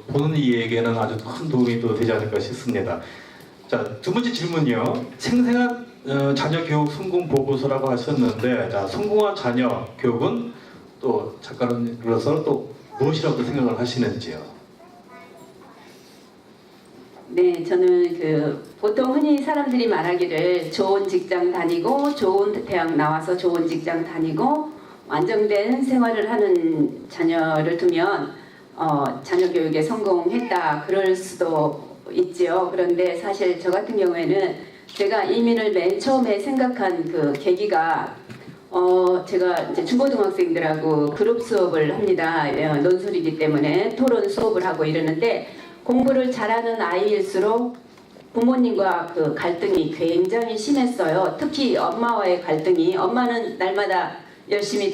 Speaker 1: 보는 이에게는 아주 큰 도움이 또 되지 않을까 싶습니다. 자, 두 번째 질문이요. 생생한 자녀 교육 성공 보고서라고 하셨는데, 자, 성공한 자녀 교육은 또 작가로서 또 무엇이라고 생각을 하시는지요?
Speaker 7: 네, 저는 보통 흔히 사람들이 말하기를 좋은 직장 다니고 좋은 대학 나와서 좋은 직장 다니고 안정된 생활을 하는 자녀를 두면 자녀 교육에 성공했다 그럴 수도 있지요. 그런데 사실 저 같은 경우에는 제가 이민을 맨 처음에 생각한 그 계기가 제가 이제 중고등학생들하고 그룹 수업을 합니다. 논술이기 때문에 토론 수업을 하고 이러는데 공부를 잘하는 아이일수록 부모님과 그 갈등이 굉장히 심했어요. 특히 엄마와의 갈등이, 엄마는 날마다 더 열심히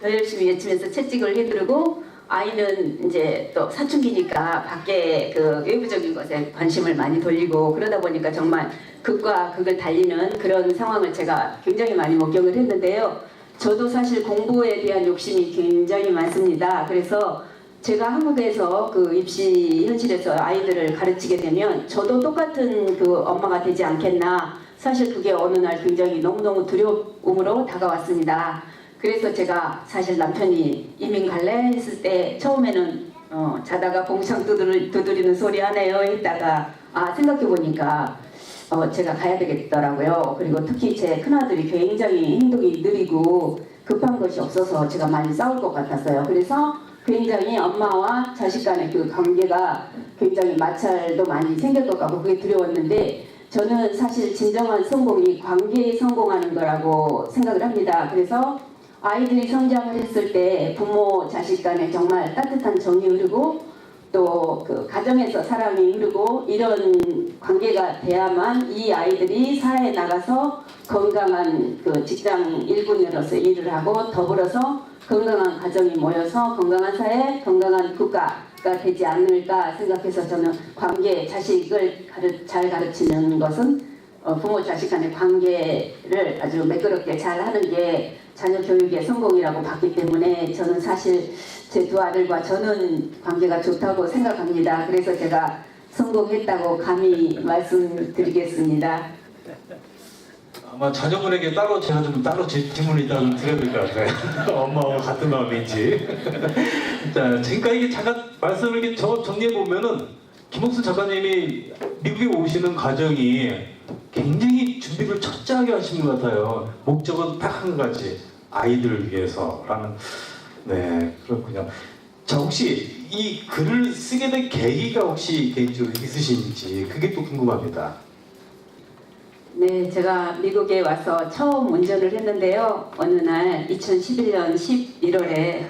Speaker 7: 외치면서 채찍을 휘두르고 아이는 이제 또 사춘기니까 밖에 그 외부적인 것에 관심을 많이 돌리고 그러다 보니까 정말 극과 극을 달리는 그런 상황을 제가 굉장히 많이 목격을 했는데요. 저도 사실 공부에 대한 욕심이 굉장히 많습니다. 그래서 제가 한국에서 그 입시 현실에서 아이들을 가르치게 되면 저도 똑같은 그 엄마가 되지 않겠나. 사실 그게 어느 날 굉장히 너무너무 두려움으로 다가왔습니다. 그래서 제가 사실 남편이 이민 갈래 했을 때 처음에는 자다가 봉창 두드리는 소리 하네요 했다가 생각해보니까 제가 가야 되겠더라고요. 그리고 특히 제 큰아들이 굉장히 행동이 느리고 급한 것이 없어서 제가 많이 싸울 것 같았어요. 그래서 굉장히 엄마와 자식 간의 그 관계가 굉장히 마찰도 많이 생길 것 같고 그게 두려웠는데 저는 사실 진정한 성공이 관계에 성공하는 거라고 생각을 합니다. 그래서 아이들이 성장을 했을 때 부모 자식 간에 정말 따뜻한 정이 흐르고 또 그 가정에서 사랑이 흐르고 이런 관계가 돼야만 이 아이들이 사회에 나가서 건강한 그 직장 일꾼으로서 일을 하고 더불어서 건강한 가정이 모여서 건강한 사회, 건강한 국가가 되지 않을까 생각해서 저는 관계, 자식을 잘 가르치는 것은 부모 자식 간의 관계를 아주 매끄럽게 잘 하는 게 자녀 교육의 성공이라고 봤기 때문에 저는 사실 제 두 아들과 저는 관계가 좋다고 생각합니다. 그래서 제가 성공했다고 감히 말씀드리겠습니다.
Speaker 1: 아마 자녀분에게 제가 좀 따로 질문을 일단 드려야 될 것 같아요. 엄마와 같은 마음인지. 자, 지금까지 잠깐 말씀을 이렇게 정리해 보면은 김옥순 작가님이 미국에 오시는 과정이 굉장히 준비를 철저하게 하신 것 같아요. 목적은 딱 한 가지, 아이들을 위해서라는. 네, 그렇군요. 자, 혹시 이 글을 쓰게 된 계기가 혹시 개인적으로 있으신지 그게 또 궁금합니다.
Speaker 7: 네, 제가 미국에 와서 처음 운전을 했는데요. 어느 날 2011년 11월에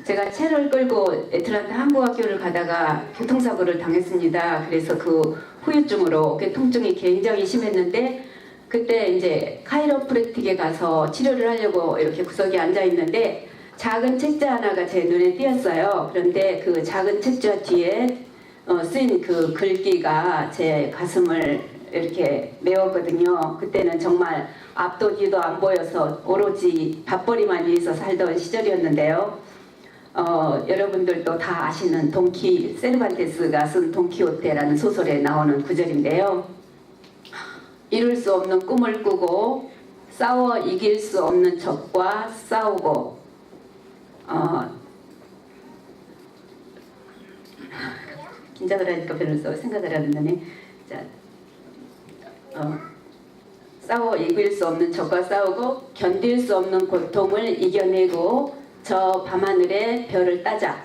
Speaker 7: 제가 차를 끌고 애틀랜타 한국학교를 가다가 교통사고를 당했습니다. 그래서 그 후유증으로 어깨 통증이 굉장히 심했는데 그때 이제 카이로프랙틱에 가서 치료를 하려고 이렇게 구석에 앉아 있는데 작은 책자 하나가 제 눈에 띄었어요. 그런데 그 작은 책자 뒤에 쓴 그 글귀가 제 가슴을 이렇게 메웠거든요. 그때는 정말 앞도 뒤도 안 보여서 오로지 밥벌이만 위해서 살던 시절이었는데요. 여러분들도 다 아시는 세르반테스가 쓴 돈키호테라는 소설에 나오는 구절인데요. 이룰 수 없는 꿈을 꾸고 싸워 이길 수 없는 적과 싸우고 긴장을 하니까 별로 생각을 안 나네. 자, 싸워 이길 수 없는 적과 싸우고 견딜 수 없는 고통을 이겨내고 저 밤하늘의 별을 따자.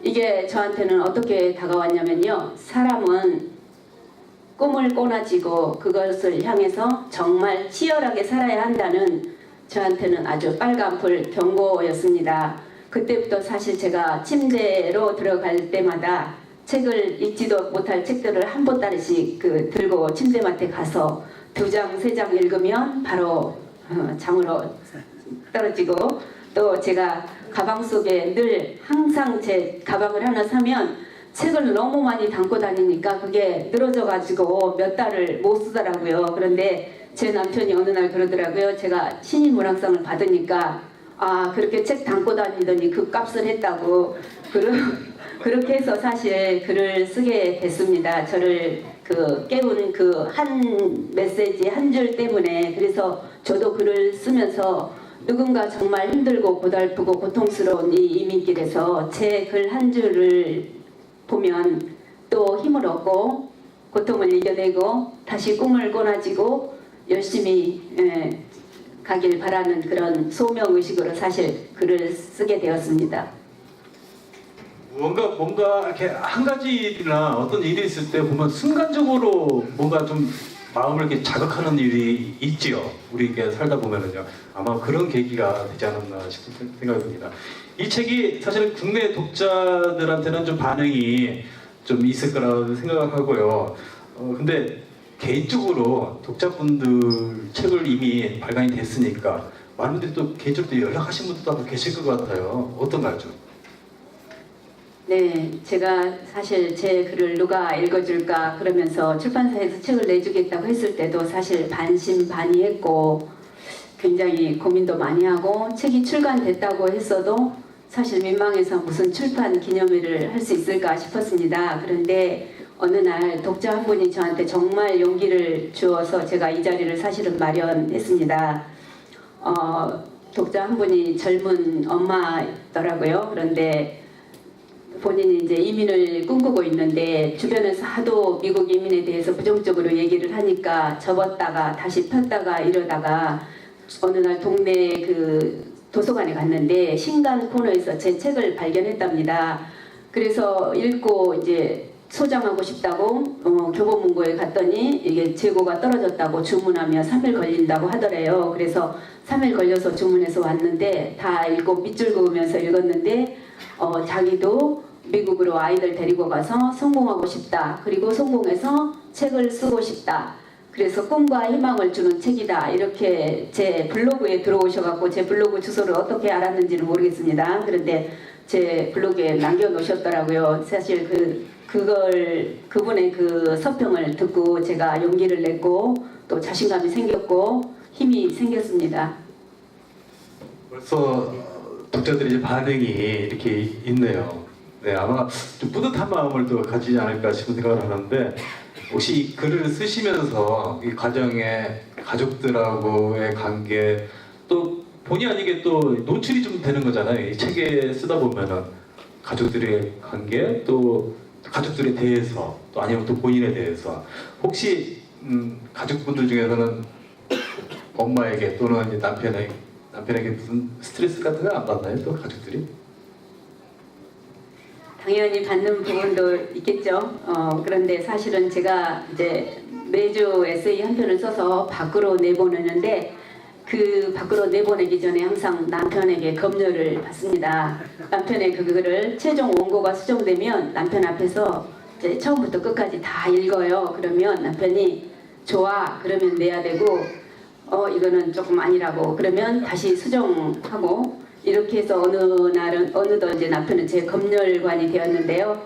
Speaker 7: 이게 저한테는 어떻게 다가왔냐면요. 사람은 꿈을 꼬나지고 그것을 향해서 정말 치열하게 살아야 한다는 저한테는 아주 빨간불 경고였습니다. 그때부터 사실 제가 침대로 들어갈 때마다 책을 읽지도 못할 책들을 한 보따리씩 들고 침대맡에 가서 2장, 3장 읽으면 바로 잠으로 떨어지고, 또 제가 가방 속에 늘 항상 제 가방을 하나 사면 책을 너무 많이 담고 다니니까 그게 늘어져 가지고 몇 달을 못 쓰더라고요. 그런데 제 남편이 어느 날 그러더라고요. 제가 신인 문학상을 받으니까 아, 그렇게 책 담고 다니더니 그 값을 했다고. 그렇게 해서 사실 글을 쓰게 됐습니다. 저를 깨운 그 한 메시지 한 줄 때문에. 그래서 저도 글을 쓰면서 누군가 정말 힘들고 고달프고 고통스러운 이 이민길에서 제 글 한 줄을 보면 또 힘을 얻고 고통을 이겨내고 다시 꿈을 꼬나지고 열심히 가길 바라는 그런 소명의식으로 사실 글을 쓰게 되었습니다.
Speaker 1: 뭔가 이렇게 한 가지 일이나 어떤 일이 있을 때 보면 순간적으로 뭔가 좀 마음을 이렇게 자극하는 일이 있지요. 우리 이렇게 살다 보면은요. 아마 그런 계기가 되지 않았나 싶은 생각이 듭니다. 이 책이 사실은 국내 독자들한테는 좀 반응이 좀 있을 거라고 생각하고요. 근데 개인적으로 독자분들 책을 이미 발간이 됐으니까 많은 분들이 또 개인적으로 연락하신 분들도 아마 계실 것 같아요. 어떤가요 좀?
Speaker 7: 네, 제가 사실 제 글을 누가 읽어줄까 그러면서 출판사에서 책을 내주겠다고 했을 때도 사실 반신반의했고 굉장히 고민도 많이 하고, 책이 출간됐다고 했어도 사실 민망해서 무슨 출판 기념회를 할 수 있을까 싶었습니다. 그런데 어느 날 독자 한 분이 저한테 정말 용기를 주어서 제가 이 자리를 사실은 마련했습니다. 독자 한 분이 젊은 엄마더라고요. 그런데 본인이 이제 이민을 꿈꾸고 있는데 주변에서 하도 미국 이민에 대해서 부정적으로 얘기를 하니까 접었다가 다시 폈다가 이러다가 어느 날 동네 도서관에 갔는데 신간 코너에서 제 책을 발견했답니다. 그래서 읽고 이제 소장하고 싶다고 교보문고에 갔더니 이게 재고가 떨어졌다고 주문하며 3일 걸린다고 하더래요. 그래서 3일 걸려서 주문해서 왔는데 다 읽고 밑줄 그으면서 읽었는데 자기도 미국으로 아이들 데리고 가서 성공하고 싶다. 그리고 성공해서 책을 쓰고 싶다. 그래서 꿈과 희망을 주는 책이다. 이렇게 제 블로그에 들어오셔갖고 제 블로그 주소를 어떻게 알았는지는 모르겠습니다. 그런데 제 블로그에 남겨놓으셨더라고요. 사실 그분의 그 서평을 듣고 제가 용기를 냈고 또 자신감이 생겼고 힘이 생겼습니다.
Speaker 1: 벌써 독자들의 이제 반응이 이렇게 있네요. 네, 아마 좀 뿌듯한 마음을 또 가지지 않을까 싶은 생각을 하는데, 혹시 이 글을 쓰시면서 이 가정의 가족들하고의 관계, 또 본의 아니게 또 노출이 좀 되는 거잖아요. 이 책에 쓰다 보면은 가족들의 관계, 또 가족들에 대해서, 또 아니면 또 본인에 대해서, 혹시 가족분들 중에서는 엄마에게 또는 이제 남편에게 무슨 스트레스 같은 거 안 받나요? 또 가족들이?
Speaker 7: 당연히 받는 부분도 있겠죠. 그런데 사실은 제가 이제 매주 에세이 한 편을 써서 밖으로 내보내는데 그 밖으로 내보내기 전에 항상 남편에게 검열을 받습니다. 남편의 그거를 최종 원고가 수정되면 남편 앞에서 이제 처음부터 끝까지 다 읽어요. 그러면 남편이 좋아 그러면 내야 되고 이거는 조금 아니라고 그러면 다시 수정하고, 이렇게 해서 어느 날은 어느덧 이제 남편은 제 검열관이 되었는데요.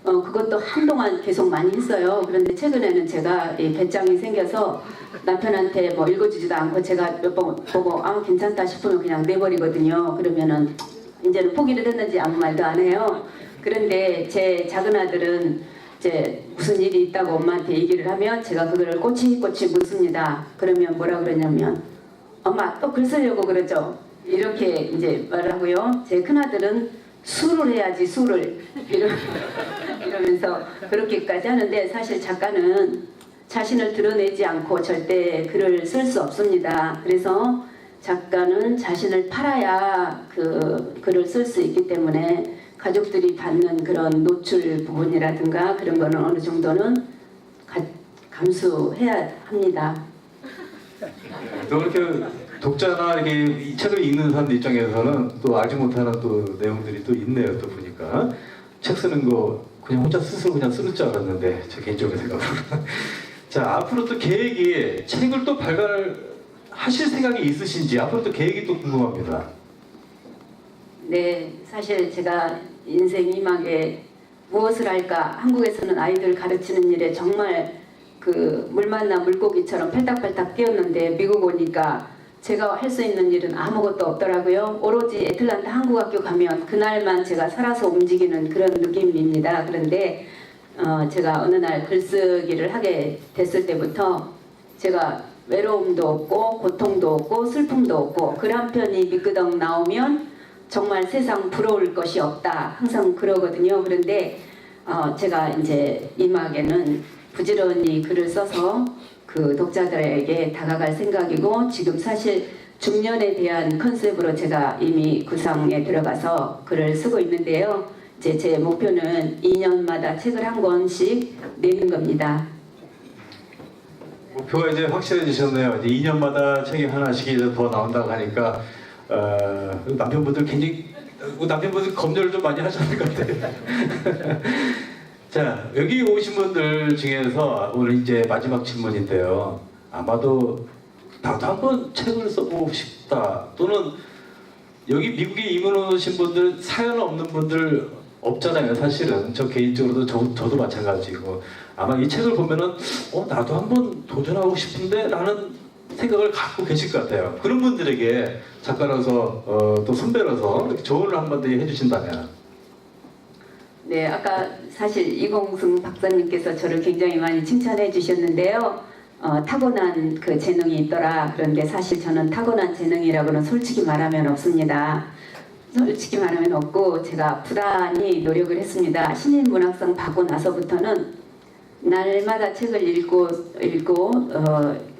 Speaker 7: 그것도 한동안 계속 많이 했어요. 그런데 최근에는 제가 이 배짱이 생겨서 남편한테 뭐 읽어주지도 않고 제가 몇 번 보고 괜찮다 싶으면 그냥 내버리거든요. 그러면은 이제는 포기를 했는지 아무 말도 안 해요. 그런데 제 작은 아들은 이제 무슨 일이 있다고 엄마한테 얘기를 하면 제가 그거를 꼬치꼬치 묻습니다. 그러면 뭐라 그러냐면 엄마 또 글 쓰려고 그러죠. 이렇게 이제 말을 하고요. 제 큰아들은 술을 해야지 술을 이러면서 그렇게까지 하는데, 사실 작가는 자신을 드러내지 않고 절대 글을 쓸 수 없습니다. 그래서 작가는 자신을 팔아야 글을 쓸 수 있기 때문에 가족들이 받는 그런 노출 부분이라든가 그런 거는 어느 정도는 감수해야 합니다.
Speaker 1: 또 이렇게 독자나 이렇게 이 책을 읽는 사람들 입장에서는 또 알지 못하는 또 내용들이 또 있네요. 또 보니까 책 쓰는 거 그냥 혼자 스스로 그냥 쓰는 줄 알았는데 제 개인적인 생각으로. 자, 앞으로 또 계획이 책을 또 발간하실 생각이 있으신지 앞으로 또 계획이 또 궁금합니다.
Speaker 7: 네, 사실 제가 인생 이막에 무엇을 할까? 한국에서는 아이들 가르치는 일에 정말 그 물 만나 물고기처럼 팔딱팔딱 뛰었는데 미국 오니까 제가 할 수 있는 일은 아무것도 없더라고요. 오로지 애틀란타 한국학교 가면 그날만 제가 살아서 움직이는 그런 느낌입니다. 그런데 제가 어느 날 글쓰기를 하게 됐을 때부터 제가 외로움도 없고 고통도 없고 슬픔도 없고 글 한 편이 미끄덩 나오면 정말 세상 부러울 것이 없다 항상 그러거든요. 그런데 제가 이제 이막에는 부지런히 글을 써서 그 독자들에게 다가갈 생각이고 지금 사실 중년에 대한 컨셉으로 제가 이미 구상에 들어가서 글을 쓰고 있는데요. 이제 제 목표는 2년마다 책을 한 권씩 내는 겁니다.
Speaker 1: 목표가 이제 확실해지셨네요. 이제 2년마다 책이 하나씩 이제 더 나온다고 하니까 남편분들 굉장히 남편분들 검열을 좀 많이 하셨을 것 같아요. 자, 여기 오신 분들 중에서 오늘 이제 마지막 질문인데요. 아마도 나도 한번 책을 써보고 싶다 또는 여기 미국에 이민 오신 분들 사연 없는 분들 없잖아요. 사실은 저 개인적으로도 저도 마찬가지고 아마 이 책을 보면은 나도 한번 도전하고 싶은데 라는 생각을 갖고 계실 것 같아요. 그런 분들에게 작가로서 또 선배로서 이렇게 조언을 한마디 해주신다면.
Speaker 7: 네, 아까 사실 이공승 박사님께서 저를 굉장히 많이 칭찬해 주셨는데요. 타고난 그 재능이 있더라. 그런데 사실 저는 타고난 재능이라고는 솔직히 말하면 없습니다. 솔직히 말하면 없고 제가 부단히 노력을 했습니다. 신인문학상 받고 나서부터는 날마다 책을 읽고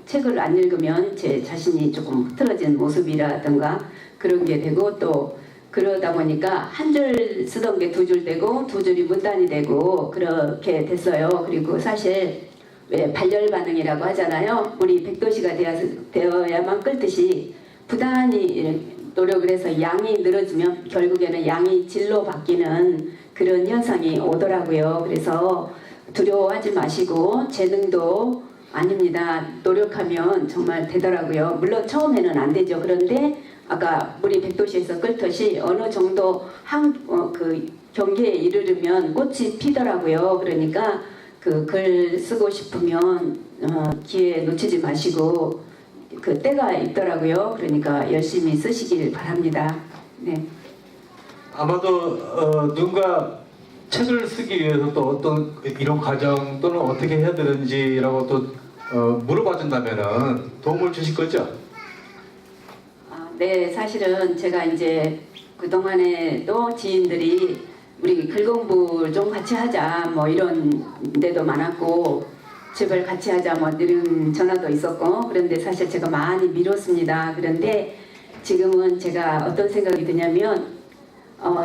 Speaker 7: 책을 안 읽으면 제 자신이 조금 흐트러진 모습이라든가 그런 게 되고 또 그러다 보니까 한 줄 쓰던 게 두 줄 되고 두 줄이 문단이 되고 그렇게 됐어요. 그리고 사실 왜 발열 반응이라고 하잖아요. 우리 백도시가 되어야만 끓듯이 부단히 노력을 해서 양이 늘어지면 결국에는 양이 질로 바뀌는 그런 현상이 오더라고요. 그래서 두려워하지 마시고 재능도 아닙니다. 노력하면 정말 되더라고요. 물론 처음에는 안 되죠. 그런데 아까 우리 백도시에서 끓듯이 어느 정도 그 경계에 이르르면 꽃이 피더라고요. 그러니까 그 글 쓰고 싶으면 기회 놓치지 마시고 그 때가 있더라고요. 그러니까 열심히 쓰시길 바랍니다. 네.
Speaker 1: 아마도 누군가 책을 쓰기 위해서 또 어떤 이런 과정 또는 어떻게 해야 되는지라고 또 물어봐 준다면은 도움을 주실 거죠?
Speaker 7: 네, 사실은 제가 이제 그동안에도 지인들이 우리 글 공부 좀 같이 하자 뭐 이런 데도 많았고 제발 같이 하자 뭐 이런 전화도 있었고 그런데 사실 제가 많이 미뤘습니다. 그런데 지금은 제가 어떤 생각이 드냐면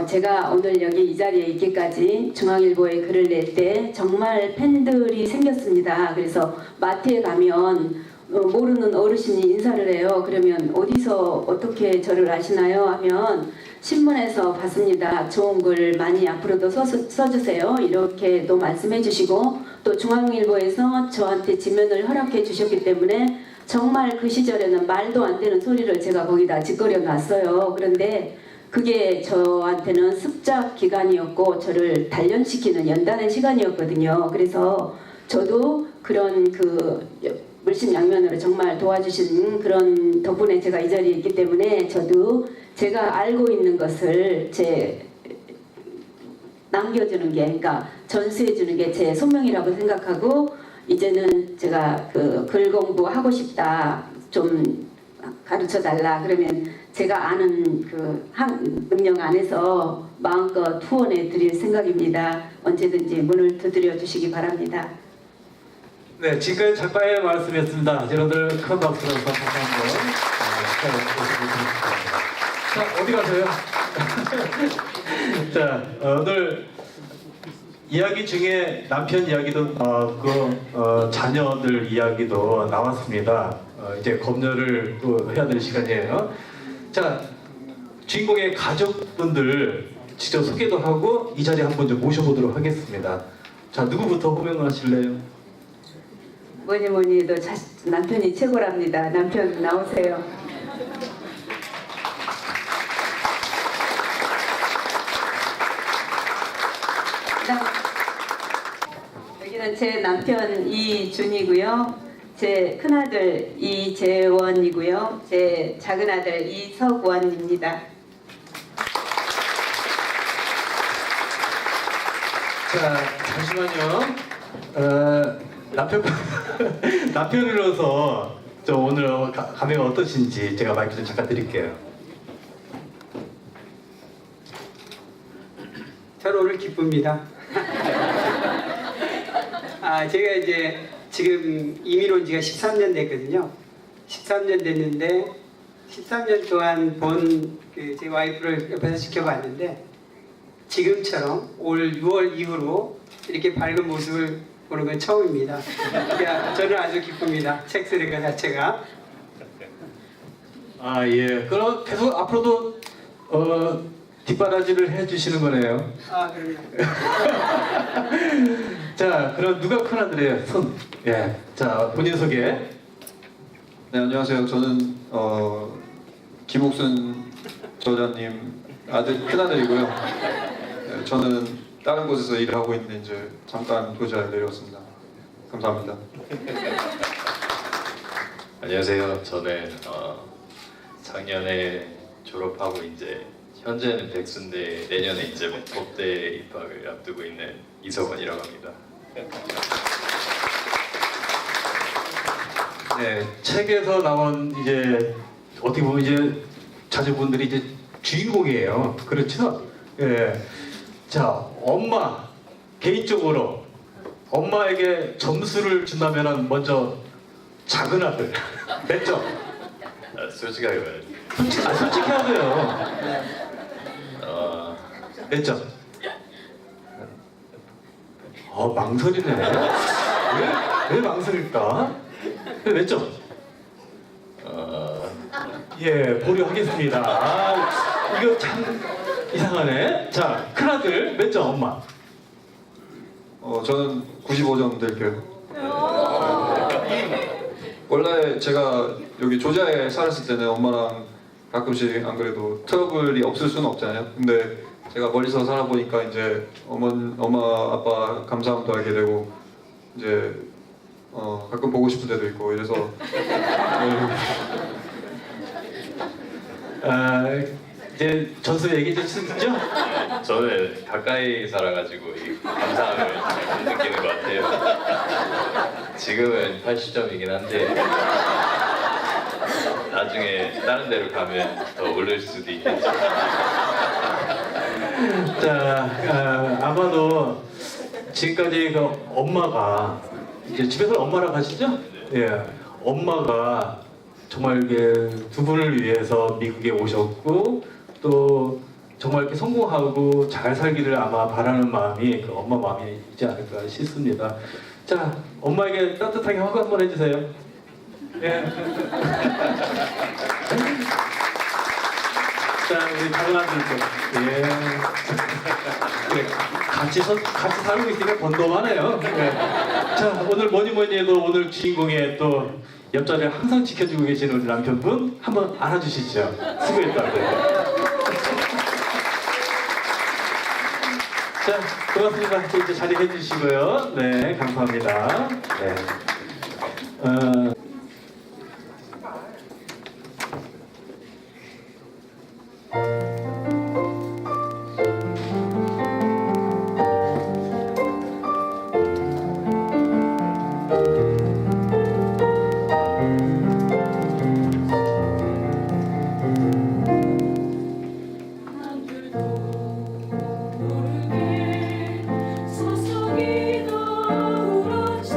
Speaker 7: 제가 오늘 여기 이 자리에 있기까지 중앙일보에 글을 낼 때 정말 팬들이 생겼습니다. 그래서 마트에 가면 모르는 어르신이 인사를 해요. 그러면 어디서 어떻게 저를 아시나요? 하면 신문에서 봤습니다. 좋은 글 많이 앞으로도 써주세요. 이렇게도 말씀해 주시고 또 중앙일보에서 저한테 지면을 허락해 주셨기 때문에 정말 그 시절에는 말도 안 되는 소리를 제가 거기다 짓거려 놨어요. 그런데 그게 저한테는 습작 기간이었고 저를 단련시키는 연단의 시간이었거든요. 그래서 저도 그런 그 물심양면으로 정말 도와주신 그런 덕분에 제가 이 자리에 있기 때문에 저도 제가 알고 있는 것을 남겨주는 게 그러니까 전수해주는 게 제 소명이라고 생각하고 이제는 제가 그 글 공부하고 싶다 좀 가르쳐달라 그러면 제가 아는 그 능력 안에서 마음껏 후원해 드릴 생각입니다. 언제든지 문을 두드려 주시기 바랍니다.
Speaker 1: 네, 지금까지 작가의 말씀이었습니다. 여러분들 큰 박수로 다시 한번 자, 어디 가세요? 자, 오늘 이야기 중에 남편 이야기도 자녀들 이야기도 나왔습니다. 이제 검열을 또 해야 될 시간이에요. 자, 주인공의 가족분들 직접 소개도 하고 이 자리에 한번 좀 모셔보도록 하겠습니다. 자, 누구부터 호명하실래요?
Speaker 7: 뭐니 해도 남편이 최고랍니다. 남편 나오세요. 여기는 제 남편 이준이고요. 제 큰아들 이재원이고요. 제 작은아들 이석원입니다.
Speaker 1: 자, 잠시만요. 남편으로서 저 오늘 감회가 어떠신지 제가 마이크 좀 잠깐 드릴게요.
Speaker 8: 저는 오늘 기쁩니다. 제가 이제 지금 이민 온 지가 13년 됐거든요. 13년 됐는데 13년 동안 본 제 와이프를 옆에서 지켜봤는데 지금처럼 올 6월 이후로 이렇게 밝은 모습을 보는 건 처음입니다. 그러니까 저는 아주 기쁩니다. 책 쓰는 것 자체가.
Speaker 1: 아, 예. 그럼 계속 앞으로도 뒷바라지를 해주시는 거네요.
Speaker 8: 그럼요.
Speaker 1: 자, 그럼 누가 큰아들이에요? 손. 예. 자, 본인 소개.
Speaker 9: 네, 안녕하세요. 저는 김옥순 저자님 큰아들이고요. 네, 저는 다른 곳에서 일을 하고 있는데 이제 잠깐 도시에 내려왔습니다. 감사합니다.
Speaker 10: 안녕하세요. 저는 작년에 졸업하고 이제 현재는 백수인데 내년에 이제 법대 입학을 앞두고 있는 이석원이라고 합니다.
Speaker 1: 네, 책에서 나온 이제 어떻게 보면 이제 자녀분들이 이제 주인공이에요. 그렇죠? 예. 자, 엄마 개인적으로 엄마에게 점수를 준다면은 먼저 작은 아들 몇 점?
Speaker 10: 솔직하게 말해요.
Speaker 1: 솔직해야 돼요. 몇 점? 망설이네. 왜 망설일까? 몇 점? 예, 보류하겠습니다. 이거 참 이상하네. 자, 큰아들 몇 점 엄마?
Speaker 9: 저는 95점 될게요. 원래 제가 여기 조지아에 살았을 때는 엄마랑 가끔씩 안 그래도 트러블이 없을 수는 없잖아요. 근데 제가 멀리서 살아보니까 이제 엄마 아빠 감사함도 하게 되고 이제 가끔 보고 싶을 때도 있고 이래서
Speaker 1: 이제 전수 얘기 좀 쓰죠?
Speaker 10: 저는 가까이 살아가지고 이 감사함을 잘 못 느끼는 것 같아요. 지금은 80점이긴 한데 나중에 다른 데로 가면 더 오를 수도 있겠죠.
Speaker 1: 자, 아마도 지금까지 그 엄마가 이제 집에서 엄마랑 가시죠? 예, 엄마가 정말 이게 두 분을 위해서 미국에 오셨고 또 정말 이렇게 성공하고 잘 살기를 아마 바라는 마음이 그 엄마 마음이 있지 않을까 싶습니다. 자, 엄마에게 따뜻하게 허가 한번 해주세요. 예. 자, 우리 다른 아들도 예. 그래, 같이 살고 있으니까 번동하네요. 예. 자, 오늘 뭐니 해도 오늘 주인공의 또 옆자리를 항상 지켜주고 계시는 우리 남편분 한번 안아주시죠. 수고했다고. 자, 고맙습니다. 이제 자리해 주시고요. 네, 감사합니다. 네.
Speaker 11: 소송이 더 울었지.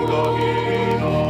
Speaker 4: 영광이나